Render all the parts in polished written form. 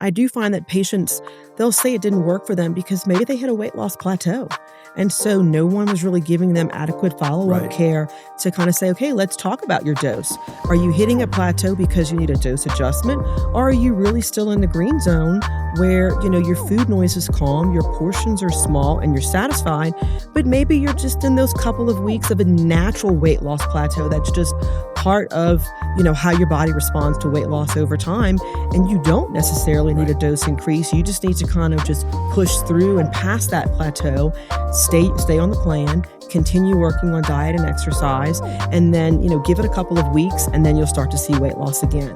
I do find that patients, they'll say it didn't work for them because maybe they hit a weight loss plateau. And so no one was really giving them adequate follow-up Right. care to kind of say, okay, let's talk about your dose. Are you hitting a plateau because you need a dose adjustment? Or are you really still in the green zone where, your food noise is calm, your portions are small, and you're satisfied, but maybe you're just in those couple of weeks of a natural weight loss plateau that's just part of, how your body responds to weight loss over time. And you don't necessarily need a dose increase. You just need to kind of just push through and pass that plateau, stay on the plan, continue working on diet and exercise, and then, give it a couple of weeks, and then you'll start to see weight loss again.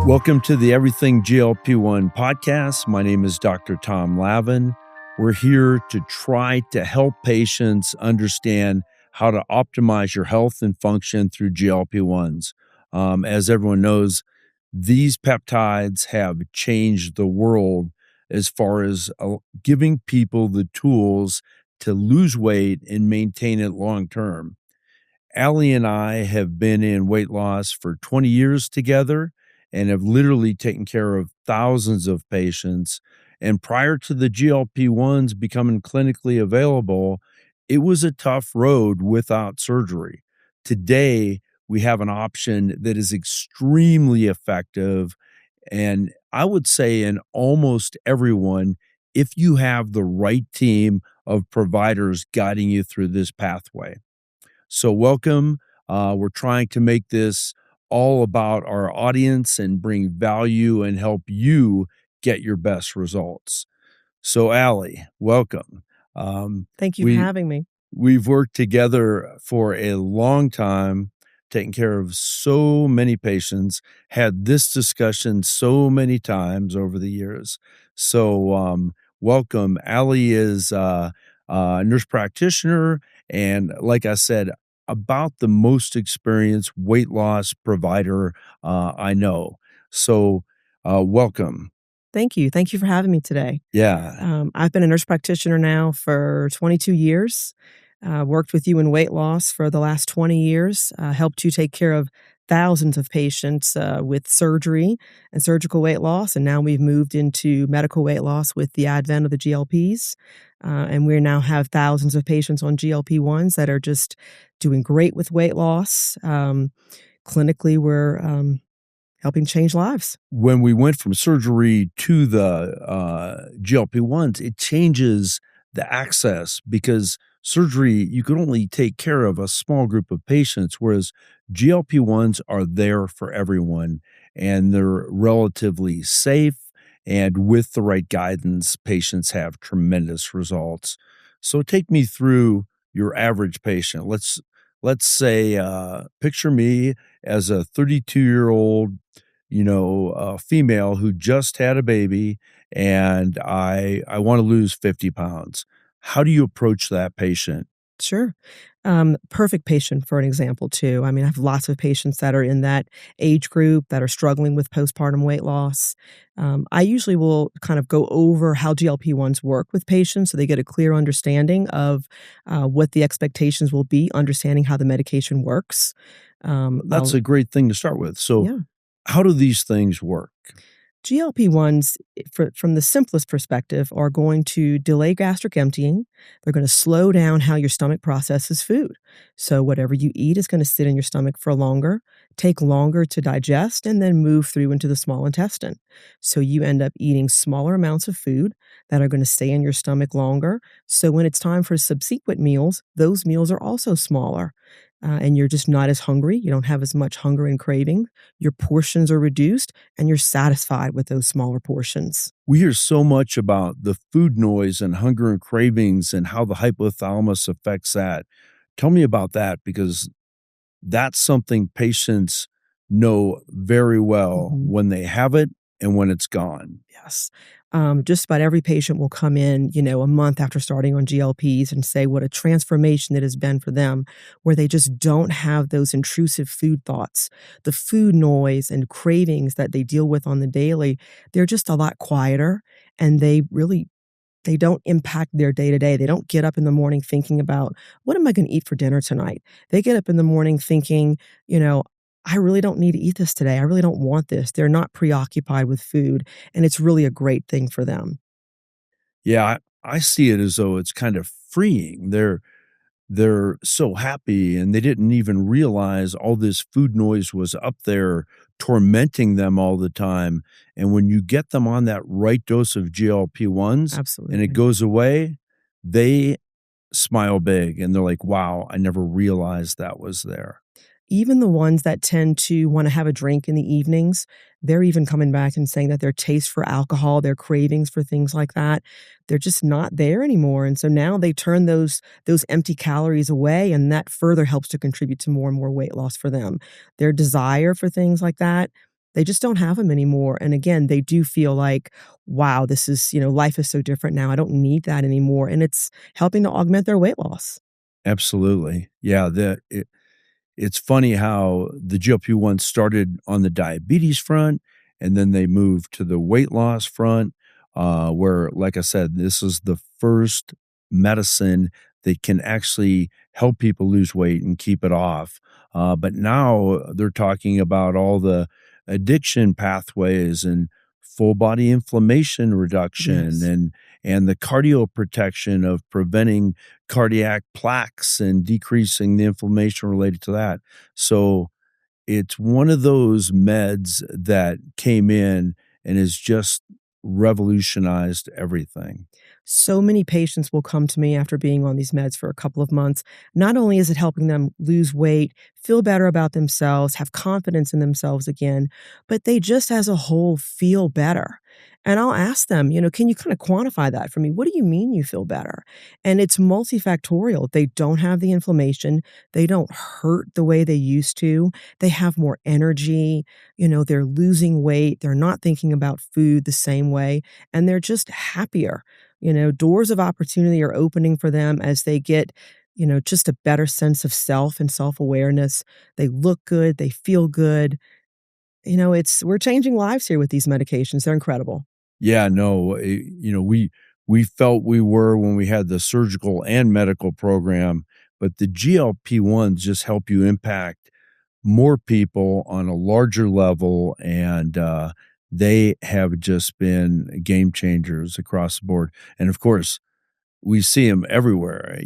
Welcome to the Everything GLP-1 podcast. My name is Dr. Tom Lavin. We're here to try to help patients understand how to optimize your health and function through GLP-1s. As everyone knows, these peptides have changed the world as far as giving people the tools to lose weight and maintain it long term. Allie and I have been in weight loss for 20 years together and have literally taken care of thousands of patients. And prior to the GLP-1s becoming clinically available, it was a tough road without surgery. Today, we have an option that is extremely effective, and I would say in almost everyone, if you have the right team of providers guiding you through this pathway. So welcome. We're trying to make this all about our audience and bring value and help you get your best results. So Allie, welcome. Thank you for having me. We've worked together for a long time, taking care of so many patients, had this discussion so many times over the years. So welcome. Allie is a nurse practitioner, and like I said, about the most experienced weight loss provider I know. So welcome. Thank you. Thank you for having me today. Yeah. I've been a nurse practitioner now for 22 years, worked with you in weight loss for the last 20 years, helped you take care of thousands of patients with surgery and surgical weight loss. And now we've moved into medical weight loss with the advent of the GLPs. And we now have thousands of patients on GLP-1s that are just doing great with weight loss. Clinically, we're helping change lives. When we went from surgery to the GLP-1s, it changes the access because surgery, you can only take care of a small group of patients, whereas GLP-1s are there for everyone, and they're relatively safe, and with the right guidance, patients have tremendous results. So take me through your average patient. Let's say, picture me as a 32-year-old, female who just had a baby, and I want to lose 50 pounds. How do you approach that patient? Sure. Perfect patient for an example, too. I mean, I have lots of patients that are in that age group that are struggling with postpartum weight loss. I usually will kind of go over how GLP-1s work with patients so they get a clear understanding of what the expectations will be, understanding how the medication works. That's a great thing to start with. So Yeah. how do these things work? GLP-1s, from the simplest perspective, are going to delay gastric emptying. They're going to slow down how your stomach processes food. So whatever you eat is going to sit in your stomach for longer, take longer to digest, and then move through into the small intestine. So you end up eating smaller amounts of food that are going to stay in your stomach longer. So when it's time for subsequent meals, those meals are also smaller. And you're just not as hungry. You don't have as much hunger and craving. Your portions are reduced, and you're satisfied with those smaller portions. We hear so much about the food noise and hunger and cravings and how the hypothalamus affects that. Tell me about that, because that's something patients know very well when they have it and when it's gone. Yes. Just about every patient will come in, a month after starting on GLPs and say what a transformation it has been for them, where they just don't have those intrusive food thoughts. The food noise and cravings that they deal with on the daily, they're just a lot quieter, and they really They don't impact their day to day. They don't get up in the morning thinking about, "What am I gonna eat for dinner tonight?" They get up in the morning thinking, you know, "I really don't need to eat this today. I really don't want this." They're not preoccupied with food, and it's really a great thing for them. Yeah, I see it as though it's kind of freeing. They're so happy, and they didn't even realize all this food noise was up there tormenting them all the time, and when you get them on that right dose of GLP-1s and it Absolutely. goes away, they smile big, and they're like, "Wow, I never realized that was there." Even the ones that tend to wanna have a drink in the evenings, they're even coming back and saying that their taste for alcohol, their cravings for things like that, they're just not there anymore, and so now they turn those empty calories away, and that further helps to contribute to more and more weight loss for them. Their desire for things like that, they just don't have them anymore, and again, they do feel like, "Wow, this is life is so different now, I don't need that anymore," and it's helping to augment their weight loss. Absolutely. Yeah, it's funny how the GLP-1 started on the diabetes front, and then they moved to the weight loss front, where, like I said, this is the first medicine that can actually help people lose weight and keep it off. But now they're talking about all the addiction pathways and full body inflammation reduction Yes. and the cardio protection of preventing cardiac plaques and decreasing the inflammation related to that. So it's one of those meds that came in and has just revolutionized everything. So many patients will come to me after being on these meds for a couple of months. Not only is it helping them lose weight, feel better about themselves, have confidence in themselves again, but they just as a whole feel better. And I'll ask them, can you kind of quantify that for me? What do you mean you feel better? And it's multifactorial. They don't have the inflammation. They don't hurt the way they used to. They have more energy. They're losing weight. They're not thinking about food the same way. And they're just happier. Doors of opportunity are opening for them as they get, just a better sense of self and self-awareness. They look good, they feel good. It's we're changing lives here with these medications. They're incredible. Yeah, no, we felt we were when we had the surgical and medical program, but the GLP-1s just help you impact more people on a larger level, and they have just been game changers across the board. And of course, we see them everywhere.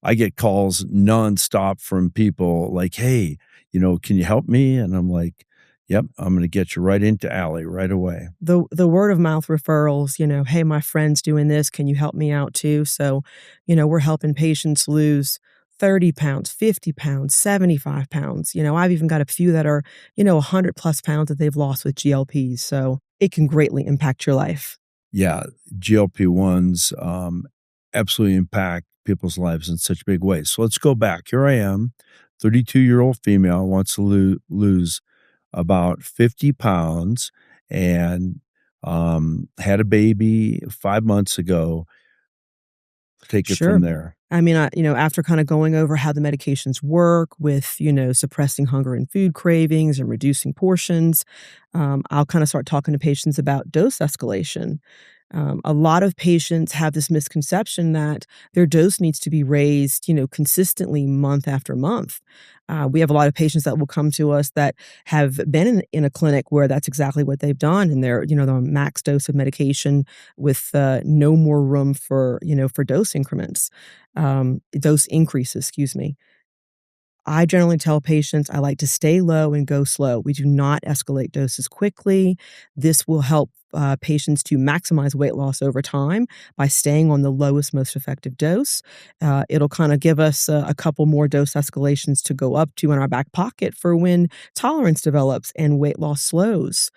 I get calls nonstop from people like, "Hey, can you help me?" And I'm like, "Yep, I'm going to get you right into Allie right away." The word of mouth referrals, "Hey, my friend's doing this, can you help me out too?" So, we're helping patients lose 30 pounds, 50 pounds, 75 pounds. I've even got a few that are, 100 plus pounds that they've lost with GLPs. So it can greatly impact your life. Yeah, GLP-1s absolutely impact people's lives in such big ways. So let's go back. Here I am, 32-year-old female, wants to lose about 50 pounds and had a baby 5 months ago. Take it from Sure. there. I mean, after kind of going over how the medications work with, suppressing hunger and food cravings and reducing portions, I'll kind of start talking to patients about dose escalation. A lot of patients have this misconception that their dose needs to be raised, consistently month after month. We have a lot of patients that will come to us that have been in a clinic where that's exactly what they've done, and they're on max dose of medication with no more room for dose increments, dose increases. Excuse me. I generally tell patients I like to stay low and go slow. We do not escalate doses quickly. This will help patients to maximize weight loss over time by staying on the lowest, most effective dose. It'll kind of give us a couple more dose escalations to go up to in our back pocket for when tolerance develops and weight loss slows.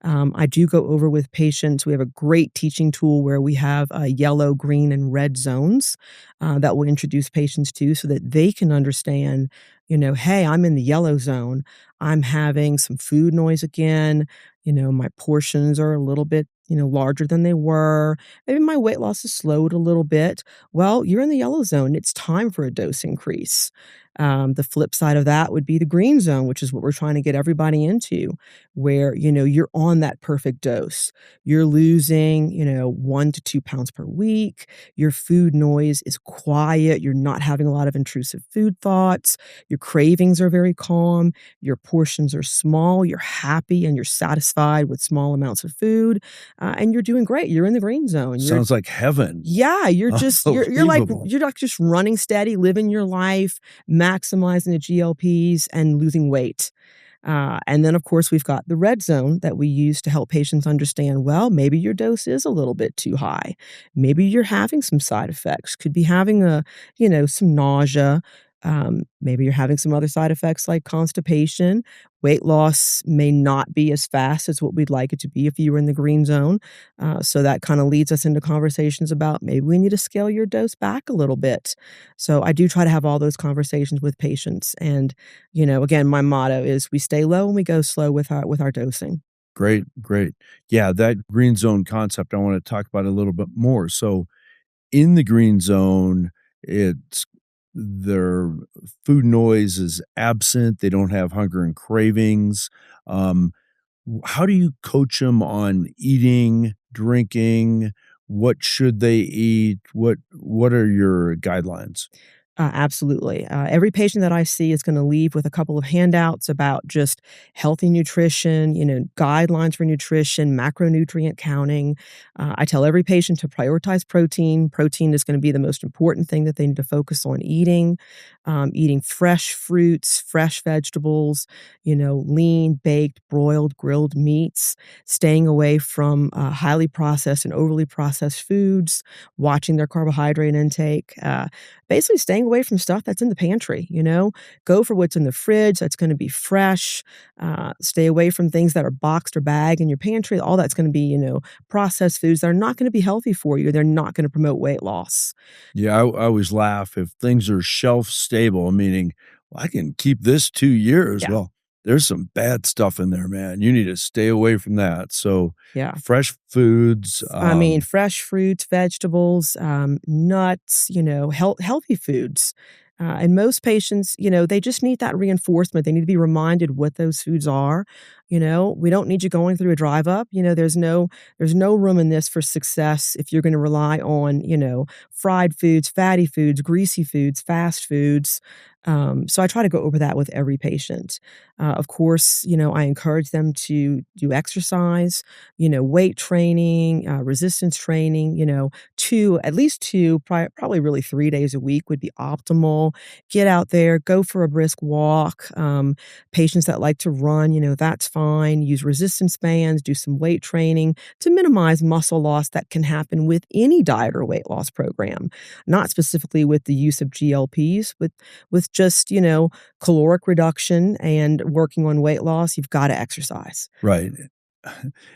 I do go over with patients. We have a great teaching tool where we have yellow, green, and red zones that we'll introduce patients to so that they can understand, hey, I'm in the yellow zone. I'm having some food noise again. My portions are a little bit, larger than they were. Maybe my weight loss has slowed a little bit. Well, you're in the yellow zone. It's time for a dose increase. The flip side of that would be the green zone, which is what we're trying to get everybody into, where, you're on that perfect dose. You're losing, 1 to 2 pounds per week. Your food noise is quiet. You're not having a lot of intrusive food thoughts. Your cravings are very calm. Your portions are small. You're happy and you're satisfied with small amounts of food, and you're doing great. You're in the green zone. Sounds like heaven. Yeah, Unbelievable. you're like just running steady, living your life, maximizing the GLPs and losing weight. And then, of course, we've got the red zone that we use to help patients understand, well, maybe your dose is a little bit too high. Maybe you're having some side effects. Could be having some nausea. Maybe you're having some other side effects like constipation. Weight loss may not be as fast as what we'd like it to be if you were in the green zone. So that kind of leads us into conversations about maybe we need to scale your dose back a little bit. So I do try to have all those conversations with patients. And, again, my motto is we stay low and we go slow with our dosing. Great, great. Yeah, that green zone concept, I want to talk about a little bit more. So, in the green zone, it's their food noise is absent. They don't have hunger and cravings. Um, how do you coach them on eating, drinking? What should they eat? What are your guidelines? Absolutely. Every patient that I see is going to leave with a couple of handouts about just healthy nutrition, guidelines for nutrition, macronutrient counting. I tell every patient to prioritize protein. Protein is going to be the most important thing that they need to focus on eating. Eating fresh fruits, fresh vegetables, lean, baked, broiled, grilled meats, staying away from highly processed and overly processed foods, watching their carbohydrate intake. Basically staying away from stuff that's in the pantry, Go for what's in the fridge that's gonna be fresh. Stay away from things that are boxed or bagged in your pantry. All that's gonna be, processed foods that are not gonna be healthy for you. They're not gonna promote weight loss. Yeah, I always laugh if things are shelf stable, meaning, "Well, I can keep this 2 years." Yeah, Well, there's some bad stuff in there, man. You need to stay away from that. So, yeah. fresh foods, I mean, fresh fruits, vegetables, nuts, healthy foods. And most patients, they just need that reinforcement. They need to be reminded what those foods are. We don't need you going through a drive up. There's no room in this for success if you're going to rely on, fried foods, fatty foods, greasy foods, fast foods. So I try to go over that with every patient. Of course, I encourage them to do exercise, weight training, resistance training, at least two, probably really 3 days a week would be optimal. Get out there, go for a brisk walk. Patients that like to run, that's fine. Use resistance bands, do some weight training to minimize muscle loss that can happen with any diet or weight loss program, not specifically with the use of GLPs, with just, caloric reduction and working on weight loss, you've got to exercise. right.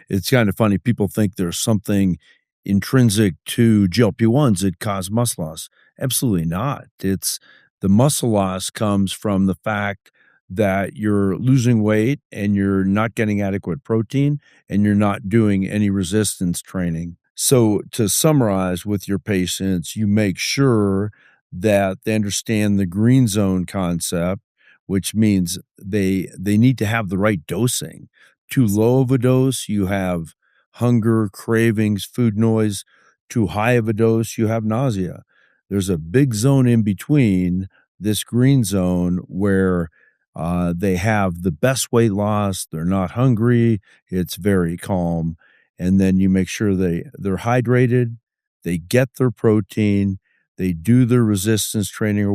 It's kind of funny. People think there's something intrinsic to GLP-1s that cause muscle loss. Absolutely not. It's the muscle loss comes from the fact that you're losing weight and you're not getting adequate protein and you're not doing any resistance training. So to summarize with your patients, you make sure that they understand the green zone concept, which means they need to have the right dosing. Too low of a dose, you have hunger, cravings, food noise. Too high of a dose, you have nausea. There's a big zone in between this green zone where they have the best weight loss. They're not hungry. It's very calm. And then you make sure they're hydrated. They get their protein. They do their resistance training or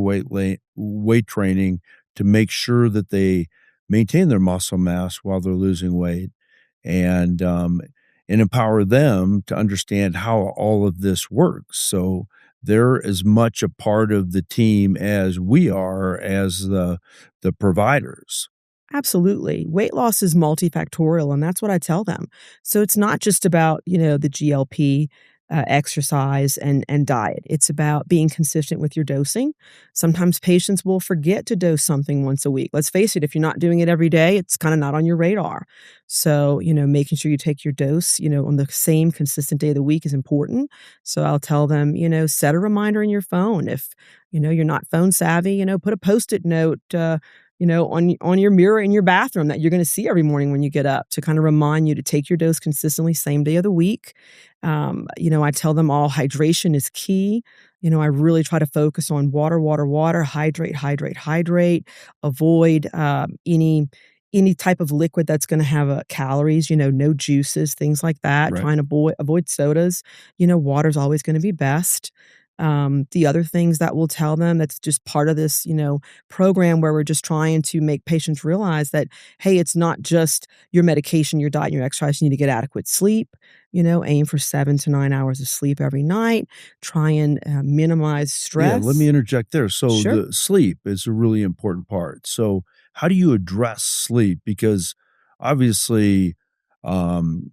weight training to make sure that they maintain their muscle mass while they're losing weight, and empower them to understand how all of this works. So they're as much a part of the team as we are as the providers. Absolutely. Weight loss is multifactorial, and that's what I tell them. So it's not just about, the GLP. exercise, and diet. It's about being consistent with your dosing. Sometimes patients will forget to dose something once a week. Let's face it, if you're not doing it every day, it's kind of not on your radar. So, making sure you take your dose, on the same consistent day of the week is important. So I'll tell them, set a reminder in your phone. If, you're not phone savvy, put a post-it note, on your mirror in your bathroom that you're going to see every morning when you get up to kind of remind you to take your dose consistently, same day of the week. I tell them all hydration is key. I really try to focus on water, water, water, hydrate, hydrate, hydrate, avoid any type of liquid that's going to have calories, no juices, things like that. Right. Trying to avoid sodas. Water's always going to be best. The other things that we'll tell them that's just part of this, program where we're just trying to make patients realize that, hey, it's not just your medication, your diet, your exercise. You need to get adequate sleep. Aim for 7 to 9 hours of sleep every night. Try and minimize Yeah, let me stress. interject there. So Sure. the sleep is a really important part. So how do you address sleep? Because obviously, um,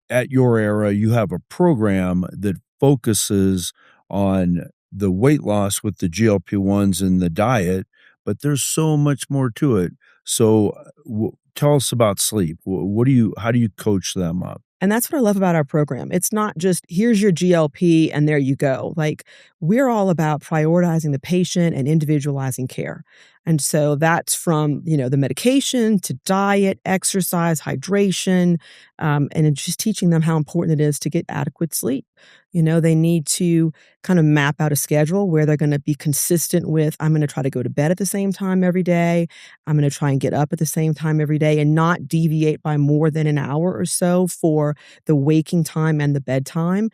at your era, you have a program that focuses on the weight loss with the GLP-1s and the diet, but there's so much more to it. So tell us about sleep. How do you coach them up? And that's what I love about our program. It's not just here's your GLP and there you go. Like we're all about prioritizing the patient and individualizing care. And so that's from, the medication to diet, exercise, hydration, and then just teaching them how important it is to get adequate sleep. They need to kind of map out a schedule where they're going to be consistent with, I'm going to try to go to bed at the same time every day. I'm going to try and get up at the same time every day and not deviate by more than an hour or so for the waking time and the bedtime.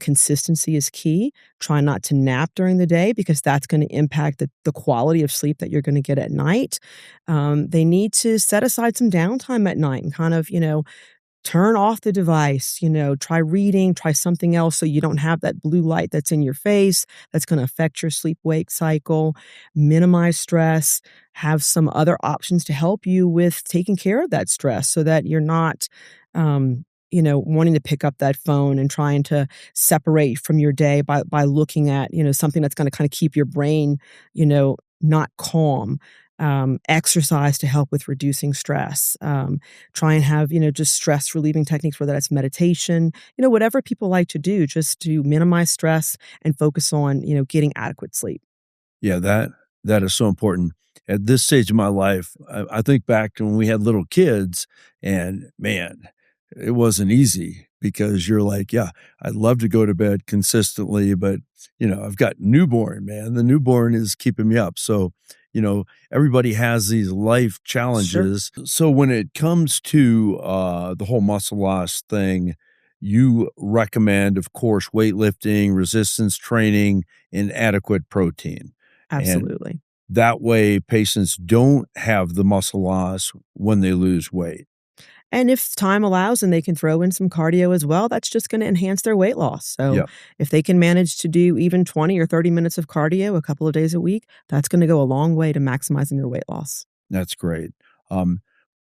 Consistency is key. Try not to nap during the day because that's going to impact the quality of sleep that you're going to get at night. They need to set aside some downtime at night and kind of, turn off the device, try reading, try something else so you don't have that blue light that's in your face that's going to affect your sleep wake cycle. Minimize stress, have some other options to help you with taking care of that stress so that you're not wanting to pick up that phone and trying to separate from your day by looking at, something that's going to kind of keep your brain, not calm. Exercise to help with reducing stress. Try and have, just stress relieving techniques, whether that's meditation, whatever people like to do just to minimize stress and focus on, getting adequate sleep. Yeah, that is so important. At this stage of my life, I think back to when we had little kids, and man, it wasn't easy because you're like, yeah, I'd love to go to bed consistently, but I've got newborn, man. The newborn is keeping me up. So, everybody has these life Sure. challenges. So when it comes to the whole muscle loss thing, you recommend, of course, weightlifting, resistance training, and adequate protein. And Absolutely. that way, patients don't have the muscle loss when they lose weight. And if time allows and they can throw in some cardio as well, that's just going to enhance their weight loss. So Yeah, if they can manage to do even 20 or 30 minutes of cardio a couple of days a week, that's going to go a long way to maximizing their weight loss. that's great. Um,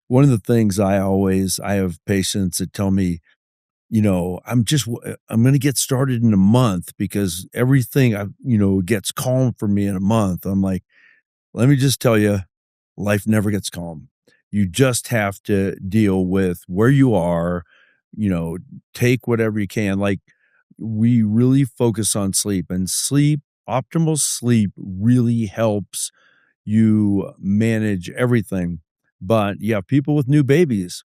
one of the things I have patients that tell me, I'm going to get started in a month because everything gets calm for me in a month. I'm like, let me just tell you, life never gets calm. You just have to deal with where you are, you know, take whatever you can. Like, we really focus on sleep, and optimal sleep really helps you manage everything. But you have people with new babies,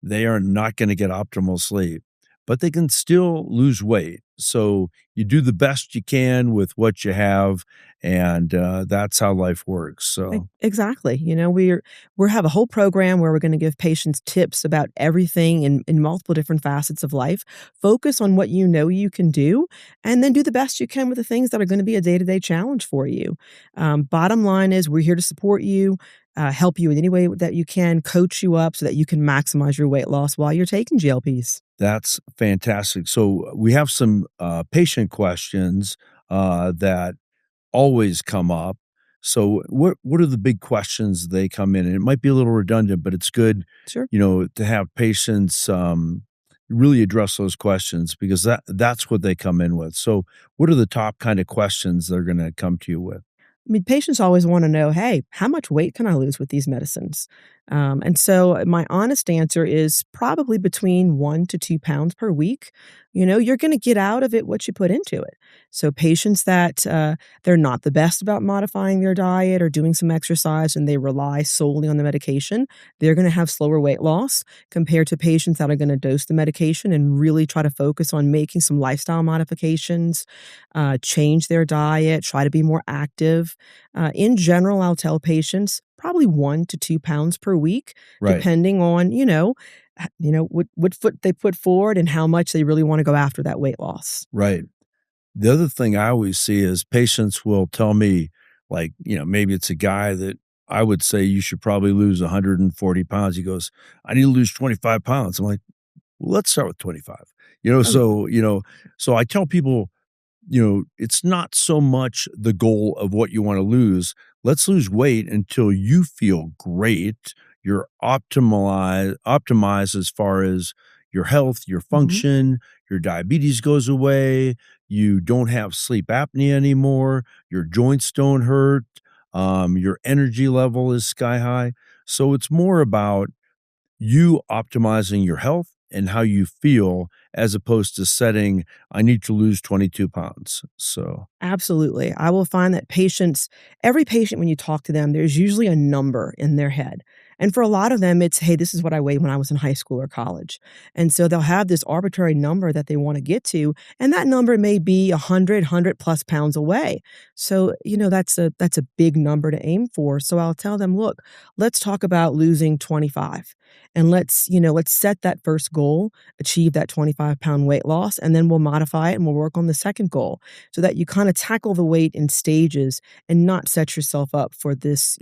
they are not going to get optimal sleep, but they can still lose weight. So you do the best you can with what you have, and that's how life works. So Exactly. We have a whole program where we're going to give patients tips about everything in multiple different facets of life. Focus on what you know you can do, and then do the best you can with the things that are going to be a day to day challenge for you. Bottom line is, we're here to support you, help you in any way that you can, coach you up so that you can maximize your weight loss while you're taking GLPs. that's fantastic. So we have some patient questions that always come up. So what are the big questions they come in? And it might be a little redundant, but it's good, Sure. to have patients really address those questions because that's what they come in with. So, what are the top kind of questions they're going to come to you with? I mean, patients always want to know, hey, how much weight can I lose with these medicines? And so my honest answer is probably between 1 to 2 pounds per week. You're going to get out of it what you put into it. So patients that they're not the best about modifying their diet or doing some exercise and they rely solely on the medication, they're going to have slower weight loss compared to patients that are going to dose the medication and really try to focus on making some lifestyle modifications, change their diet, try to be more active. In general, I'll tell patients probably 1 to 2 pounds per week, Right. depending on what foot they put forward and how much they really want to go after that weight loss. Right. The other thing I always see is patients will tell me, like, maybe it's a guy that I would say you should probably lose 140 pounds. He goes, I need to lose 25 pounds. I'm like, well, let's start with 25. Oh yeah. So I tell people, it's not so much the goal of what you want to lose. Let's lose weight until you feel great. You're optimized as far as your health, your Hmm. function, your diabetes goes away. You don't have sleep apnea anymore. Your joints don't hurt. Your energy level is sky high. So it's more about you optimizing your health and how you feel as opposed to setting, I need to lose 22 pounds. So, Absolutely. I will find that every patient, when you talk to them, there's usually a number in their head. And for a lot of them, it's, hey, this is what I weighed when I was in high school or college. And so they'll have this arbitrary number that they want to get to. And that number may be 100 plus pounds away. So, that's a big number to aim for. So I'll tell them, look, let's talk about losing 25. And let's set that first goal, achieve that 25-pound weight loss, and then we'll modify it and we'll work on the second goal so that you kind of tackle the weight in stages and not set yourself up for this,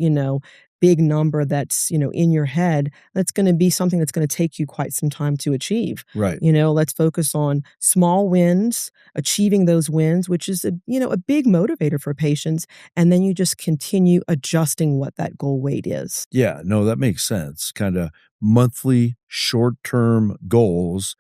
big number that's, in your head that's going to be something that's going to take you quite some time to achieve. right. Let's focus on small wins, achieving those wins, which is a big motivator for patients, and then you just continue adjusting what that goal weight is. Yeah, no, that makes sense. Kind of monthly short term goals,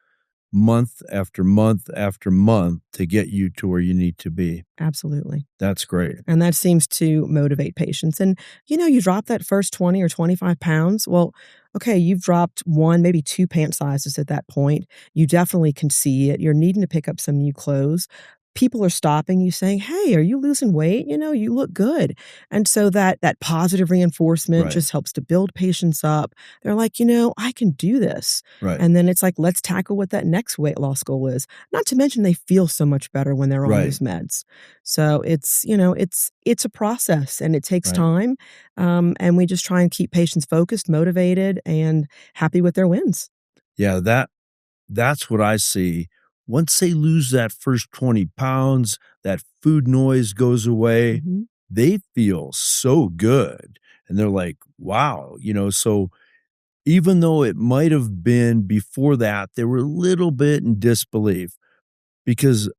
month after month after month to get you to where you need to be. Absolutely. That's great. And that seems to motivate patients. And, you drop that first 20 or 25 pounds. Well, okay, you've dropped one, maybe two pant sizes at that point. You definitely can see it. You're needing to pick up some new clothes. People are stopping you saying, hey, are you losing weight? You look good. And so that positive reinforcement Right. just helps to build patients up. They're like, I can do this. Right. And then it's like, let's tackle what that next weight loss goal is. Not to mention they feel so much better when they're on Right. these meds. So it's a process and it takes Right. time, and we just try and keep patients focused, motivated, and happy with their wins. Yeah, that's what I see. Once they lose that first 20 pounds, that food noise goes away, Mhm. they feel so good. And they're like, wow, so even though it might have been before that, they were a little bit in disbelief because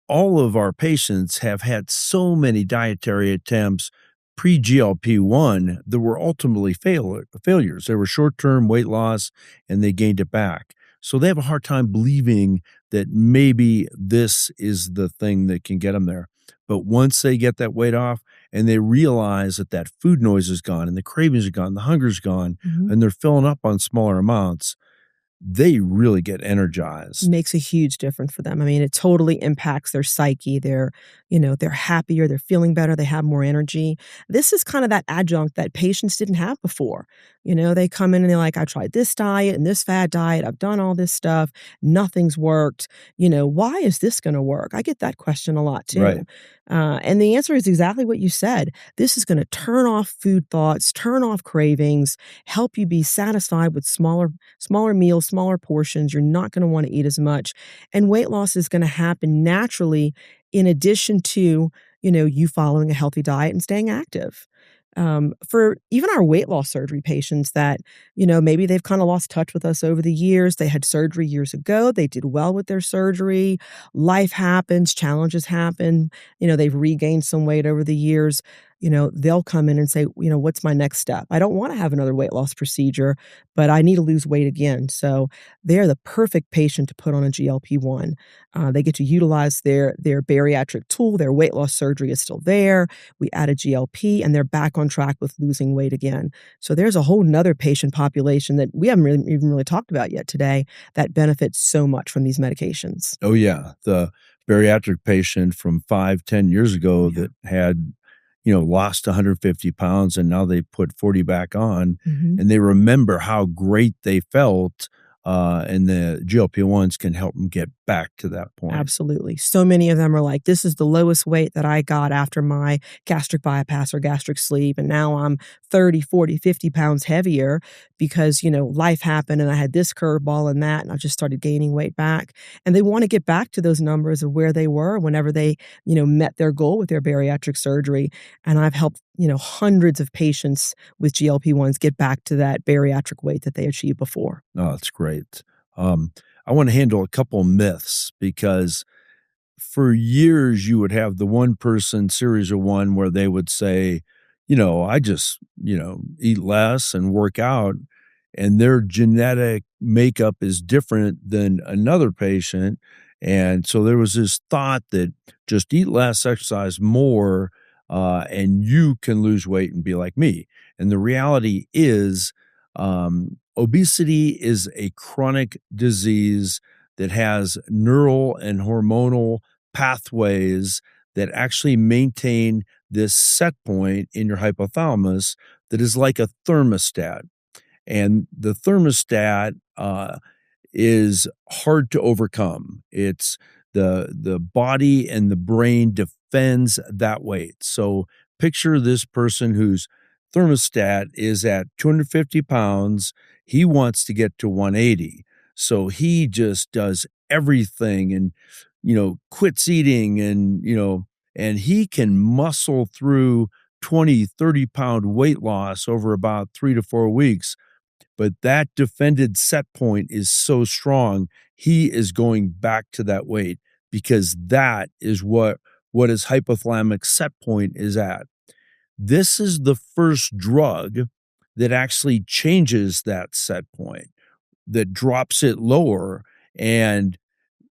all of our patients have had so many dietary attempts pre GLP-1 that were ultimately failures. They were short term weight loss and they gained it back. So they have a hard time believing that maybe this is the thing that can get them there. But once they get that weight off and they realize that that food noise is gone and the cravings are gone, the hunger's gone, Mhm. and they're filling up on smaller amounts, they really get energized. Makes a huge difference for them. I mean, it totally impacts their psyche. They're happier, they're feeling better, they have more energy. This is kind of that adjunct that patients didn't have before. They come in and they're like, I tried this diet and this fad diet. I've done all this stuff. Nothing's worked. Why is this going to work? I get that question a lot too. Right, And the answer is exactly what you said. This is going to turn off food thoughts, turn off cravings, help you be satisfied with smaller meals, smaller portions. You're not going to want to eat as much. And weight loss is going to happen naturally in addition to, you following a healthy diet and staying active. For even our weight loss surgery patients that, maybe they've kind of lost touch with us over the years. They had surgery years ago. They did well with their surgery. Life happens, challenges happen. They've regained some weight over the years. they'll come in and say, "What's my next step? I don't wanna have another weight loss procedure, but I need to lose weight again." So, they're the perfect patient to put on a GLP-1. They get to utilize their bariatric tool, their weight loss surgery is still there, we add a GLP, and they're back on track with losing weight again. So there's a whole 'nother patient population that we haven't even really talked about yet today that benefits so much from these medications. Oh, yeah. The bariatric patient from 5, 10 years ago Yeah. that had, lost 150 pounds and now they put 40 back on, Mhm. and they remember how great they felt, and the GLP-1s can help them get back to that point. Absolutely. So many of them are like, "This is the lowest weight that I got after my gastric bypass or gastric sleeve, and now I'm 30, 40, 50 pounds heavier because, life happened and I had this curveball and that, and I just started gaining weight back." And they wanna get back to those numbers of where they were whenever they, met their goal with their bariatric surgery, and I've helped, hundreds of patients with GLP-1s get back to that bariatric weight that they achieved before. Oh, that's great. Um, I wanna handle a couple myths because for years you would have the one person series of one where they would say, I just, eat less and work out, and their genetic makeup is different than another patient. And so there was this thought that just eat less, exercise more, and you can lose weight and be like me. And the reality is, obesity is a chronic disease that has neural and hormonal pathways that actually maintain this set point in your hypothalamus that is like a thermostat. And the thermostat is hard to overcome. It's the body and the brain defends that weight. So picture this person whose thermostat is at 250 pounds. He wants to get to 180. So he just does everything and quits eating and he can muscle through 20, 30 pound weight loss over about 3 to 4 weeks, but that defended set point is so strong, he is going back to that weight because that is what his hypothalamic set point is at. This is the first drug that actually changes that set point, that drops it lower, and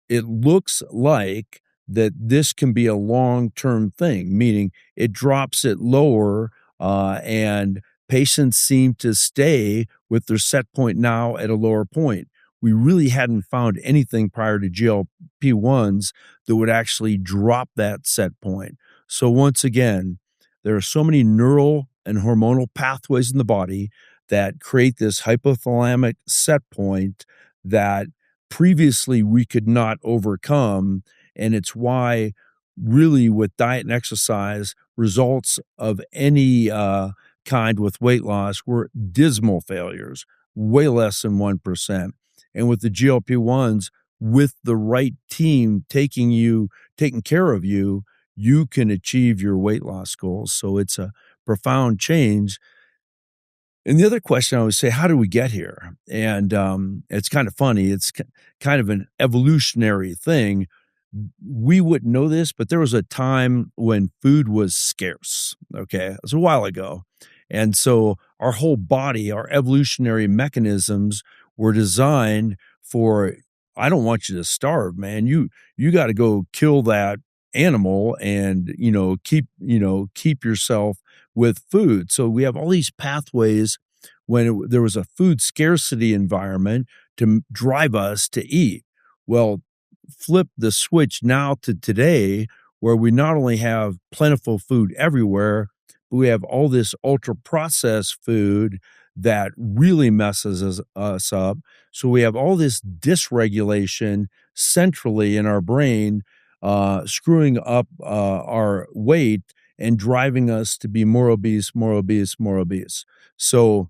it looks like that this can be a long-term thing, meaning it drops it lower, and patients seem to stay with their set point now at a lower point. We really hadn't found anything prior to GLP-1s that would actually drop that set point. So once again, there are so many neural and hormonal pathways in the body that create this hypothalamic set point that previously we could not overcome. And it's why, really, with diet and exercise, results of any kind with weight loss were dismal failures, way less than 1%. And with the GLP-1s, with the right team taking care of you, you can achieve your weight loss goals. So it's a profound change. And the other question I always say, how do we get here? And it's kind of funny. It's kind of an evolutionary thing. We wouldn't know this, but there was a time when food was scarce. Okay. It was a while ago. And so our whole body, our evolutionary mechanisms were designed for, I don't want you to starve, man. You got to go kill that animal and, keep yourself with food. So we have all these pathways when there was a food scarcity environment to drive us to eat. Well, flip the switch now to today, where we not only have plentiful food everywhere, but we have all this ultra processed food that really messes us up. So we have all this dysregulation centrally in our brain, screwing up our weight and driving us to be more obese, more obese, more obese. So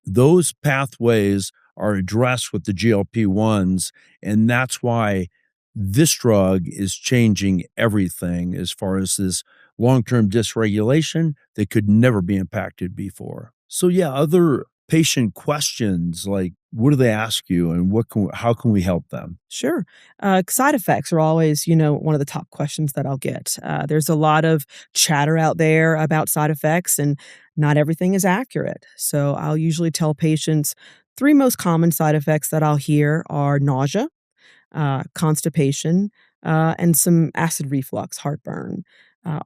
those pathways are addressed with the GLP-1s, and that's why this drug is changing everything as far as this long-term dysregulation that could never be impacted before. So yeah, other patient questions, like what do they ask you and how can we help them? Sure. Side effects are always, one of the top questions that I'll get. There's a lot of chatter out there about side effects, and not everything is accurate. So I'll usually tell patients three most common side effects that I'll hear are nausea, constipation, and some acid reflux, heartburn,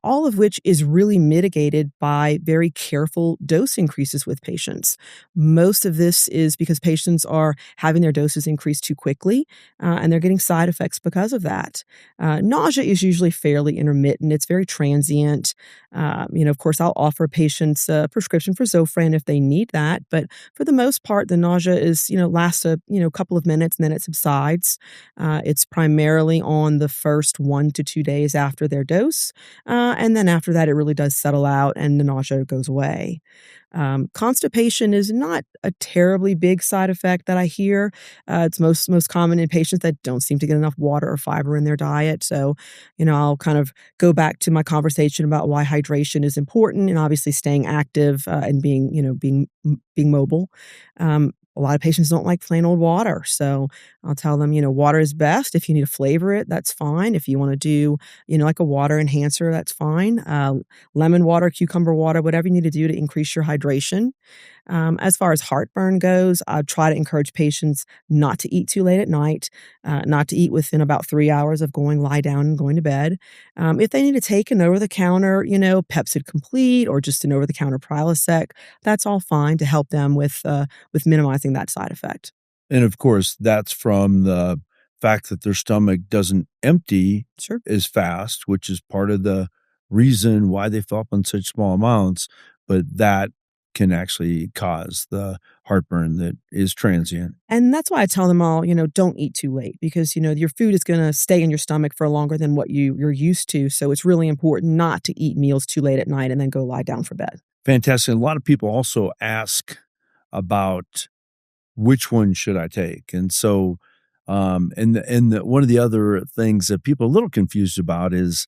all of which is really mitigated by very careful dose increases with patients. Most of this is because patients are having their doses increased too quickly, and they're getting side effects because of that. Nausea is usually fairly intermittent, it's very transient. Of course, I'll offer patients a prescription for Zofran if they need that, but for the most part, the nausea lasts a couple of minutes and then it subsides. It's primarily on the first 1 to 2 days after their dose, and then after that, it really does settle out and the nausea goes away. Constipation is not a terribly big side effect that I hear. It's most common in patients that don't seem to get enough water or fiber in their diet. So, I'll kind of go back to my conversation about why hydration is important, and obviously staying active and being mobile. A lot of patients don't like plain old water, so I'll tell them, water is best. If you need to flavor it, that's fine. If you want to do, like a water enhancer, that's fine. Lemon water, cucumber water, whatever you need to do to increase your hydration. As far as heartburn goes, I try to encourage patients not to eat too late at night, not to eat within about 3 hours of lie down and going to bed. If they need to take an over-the-counter, Pepsid Complete or just an over-the-counter Prilosec, that's all fine to help them with minimizing that side effect. And of course, that's from the fact that their stomach doesn't empty Sure. as fast, which is part of the reason why they fill up in such small amounts, but that can actually cause the heartburn that is transient. And that's why I tell them all, don't eat too late because, your food is going to stay in your stomach for longer than what you're used to. So it's really important not to eat meals too late at night and then go lie down for bed. Fantastic. A lot of people also ask about which one should I take? And so, one of the other things that people are a little confused about is,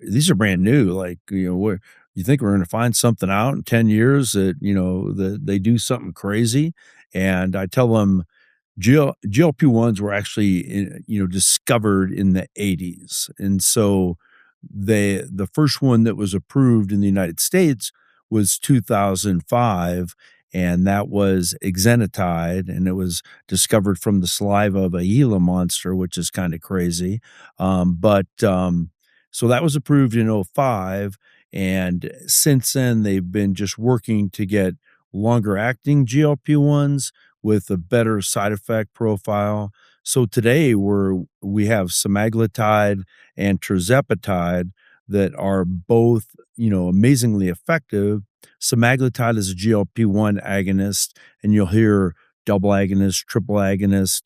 these are brand new. Like, where you think we're going to find something out in 10 years that, that they do something crazy. And I tell them GLP-1s were actually, discovered in the 80s. And so the first one that was approved in the United States was 2005, and that was exenatide, and it was discovered from the saliva of a Gila monster, which is kind of crazy. So that was approved in '05, and since then they've been just working to get longer acting GLP-1s with a better side effect profile. So today we have semaglutide and tirzepatide that are both, amazingly effective. Semaglutide is a GLP-1 agonist, and you'll hear double agonist, triple agonist,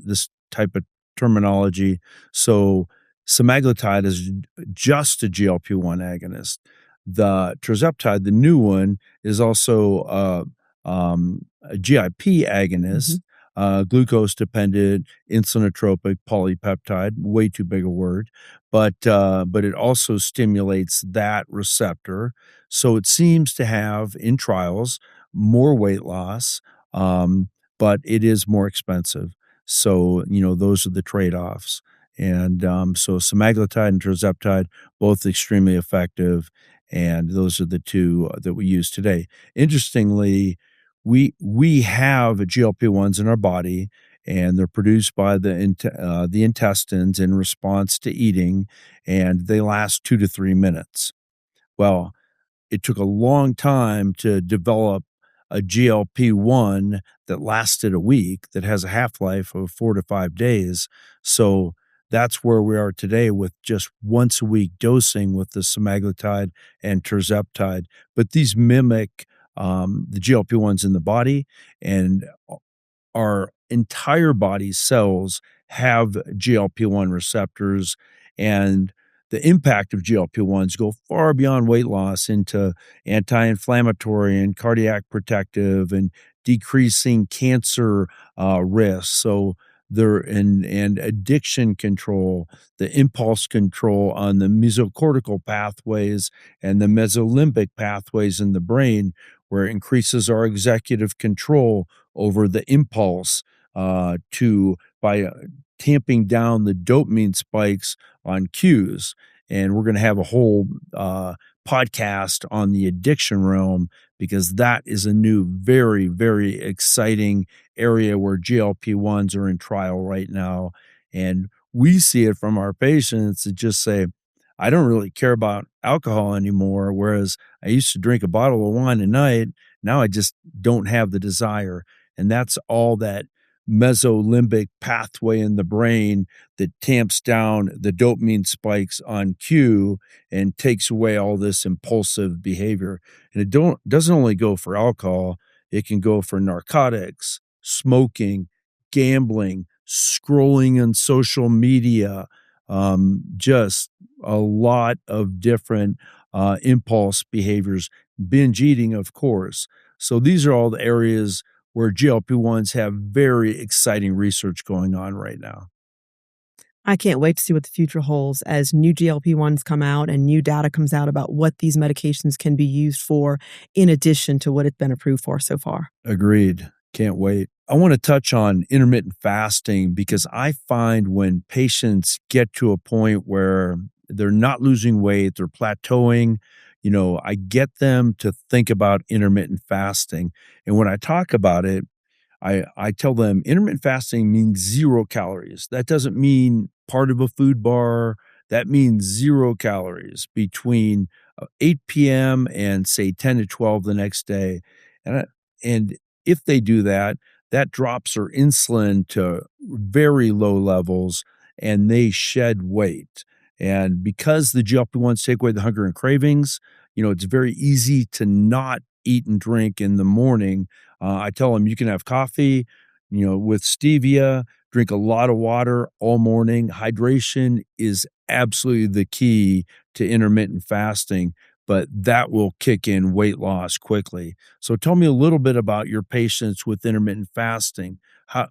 this type of terminology. So semaglutide is just a GLP-1 agonist. The tirzepatide, the new one, is also a GIP agonist, glucose dependent, insulinotropic polypeptide, way too big a word, but it also stimulates that receptor. So it seems to have in trials more weight loss, but it is more expensive. So, those are the trade-offs. And so semaglutide and tirzepatide, both extremely effective. And those are the two that we use today. Interestingly, we have GLP-1s in our body, and they're produced by the intestines in response to eating, and they last 2 to 3 minutes. Well, it took a long time to develop a GLP-1 that lasted a week, that has a half-life of 4 to 5 days. So that's where we are today with just once a week dosing with the semaglutide and tirzepatide. But these mimic the GLP-1s in the body, and our entire body cells have GLP-1 receptors, and the impact of GLP-1s go far beyond weight loss into anti-inflammatory and cardiac protective and decreasing cancer risk. So and addiction control, the impulse control on the mesocortical pathways and the mesolimbic pathways in the brain, where it increases our executive control over the impulse to by tamping down the dopamine spikes on cues. And we're going to have a whole podcast on the addiction realm because that is a new, very, very exciting area where GLP-1s are in trial right now. And we see it from our patients that just say, I don't really care about alcohol anymore. Whereas I used to drink a bottle of wine a night. Now I just don't have the desire. And that's all that mesolimbic pathway in the brain that tamps down the dopamine spikes on cue and takes away all this impulsive behavior. And it doesn't only go for alcohol, it can go for narcotics, smoking, gambling, scrolling on social media, just a lot of different impulse behaviors, binge eating, of course. So these are all the areas where GLP-1s have very exciting research going on right now. I can't wait to see what the future holds as new GLP-1s come out and new data comes out about what these medications can be used for in addition to what it's been approved for so far. Agreed. Can't wait. I want to touch on intermittent fasting because I find when patients get to a point where they're not losing weight, they're plateauing, I get them to think about intermittent fasting. And when I talk about it, I tell them intermittent fasting means 0 calories. That doesn't mean part of a food bar. That means 0 calories between 8 p.m. and say 10 to 12 the next day. And if they do that, that drops their insulin to very low levels and they shed weight. And because the GLP-1s take away the hunger and cravings, it's very easy to not eat and drink in the morning. I tell them you can have coffee, with stevia, drink a lot of water all morning. Hydration is absolutely the key to intermittent fasting, but that will kick in weight loss quickly. So tell me a little bit about your patients with intermittent fasting.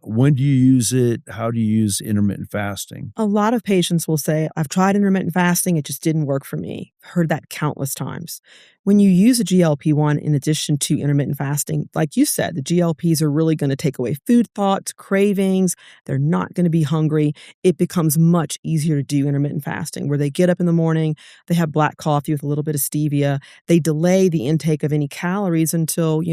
When do you use it? How do you use intermittent fasting? A lot of patients will say, I've tried intermittent fasting, it just didn't work for me. I've heard that countless times. When you use a GLP-1 in addition to intermittent fasting, like you said, the GLPs are really going to take away food thoughts, cravings. They're not going to be hungry. It becomes much easier to do intermittent fasting where they get up in the morning, they have black coffee with a little bit of stevia. They delay the intake of any calories until,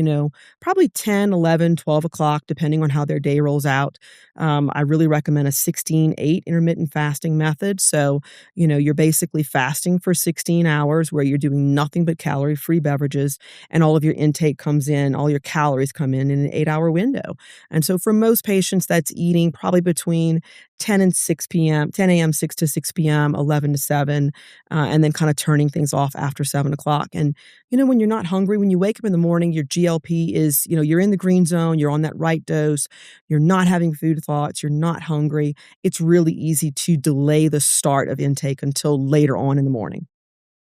probably 10, 11, 12 o'clock, depending on how their day rolls out. I really recommend a 16-8 intermittent fasting method. So, you're basically fasting for 16 hours where you're doing nothing but calorie-free beverages and all of your intake comes in, all your calories come in an 8-hour window. And so for most patients, that's eating probably between 10 and 6 p.m., 10 a.m., 6 to 6 p.m., 11 to 7, and then kind of turning things off after 7 o'clock. And, when you're not hungry, when you wake up in the morning, your GLP is, you're in the green zone, you're on that right dose, you're not having food thoughts, you're not hungry. It's really easy to delay the start of intake until later on in the morning.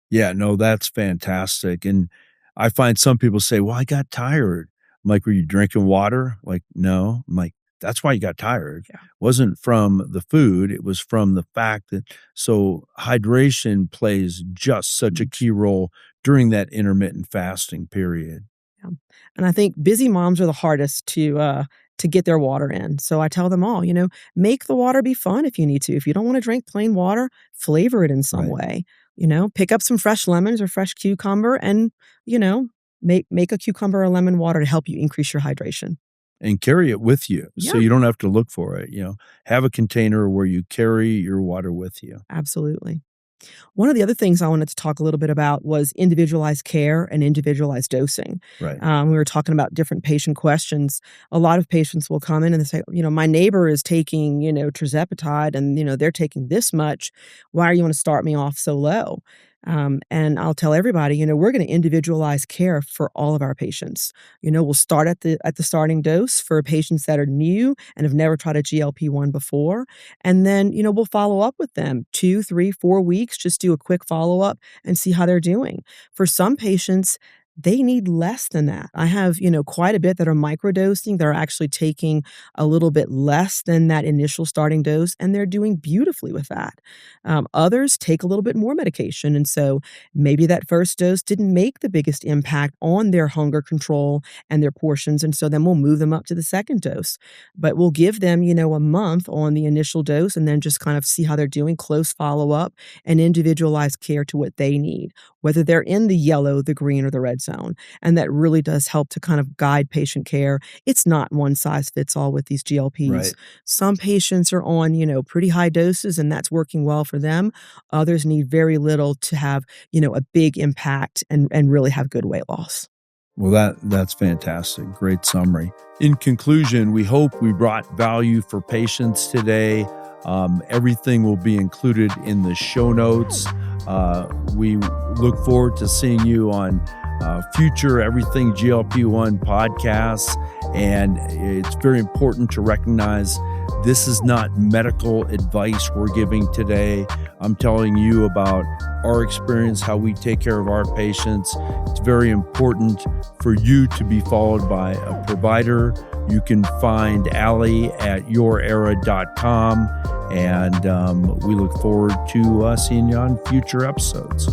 Yeah, no, that's fantastic. And I find some people say, well, I got tired. I'm like, were you drinking water? Like, no. I'm like, that's why you got tired. Yeah. It wasn't from the food. It was from the fact that, so hydration plays just such a key role during that intermittent fasting period. Yeah. And I think busy moms are the hardest to get their water in. So I tell them all, make the water be fun if you need to. If you don't want to drink plain water, flavor it in some Right. way. Pick up some fresh lemons or fresh cucumber and, make a cucumber or lemon water to help you increase your hydration. And carry it with you so Yeah, you don't have to look for it. Have a container where you carry your water with you. absolutely. One of the other things I wanted to talk a little bit about was individualized care and individualized dosing. Right. We were talking about different patient questions. A lot of patients will come in and they say, my neighbor is taking, tirzepatide and, they're taking this much. Why are you want to start me off so low? And I'll tell everybody, we're going to individualize care for all of our patients. We'll start at the starting dose for patients that are new and have never tried a GLP-1 before. And then, we'll follow up with them 2, 3, 4 weeks, just do a quick follow up and see how they're doing. For some patients, they need less than that. I have, quite a bit that are microdosing. They're actually taking a little bit less than that initial starting dose, and they're doing beautifully with that. Others take a little bit more medication. And so maybe that first dose didn't make the biggest impact on their hunger control and their portions. And so then we'll move them up to the second dose. But we'll give them, a month on the initial dose and then just kind of see how they're doing, close follow up, and individualized care to what they need, whether they're in the yellow, the green, or the red zone. And that really does help to kind of guide patient care. It's not one size fits all with these GLPs. Right. Some patients are on, pretty high doses and that's working well for them. Others need very little to have, a big impact and really have good weight loss. Well, that's fantastic. Great summary. In conclusion, we hope we brought value for patients today. Everything will be included in the show notes. We look forward to seeing you on future Everything GLP-1 podcasts. And it's very important to recognize this is not medical advice we're giving today. I'm telling you about our experience, how we take care of our patients. It's very important for you to be followed by a provider. You can find Allie at yourera.com. And we look forward to seeing you on future episodes.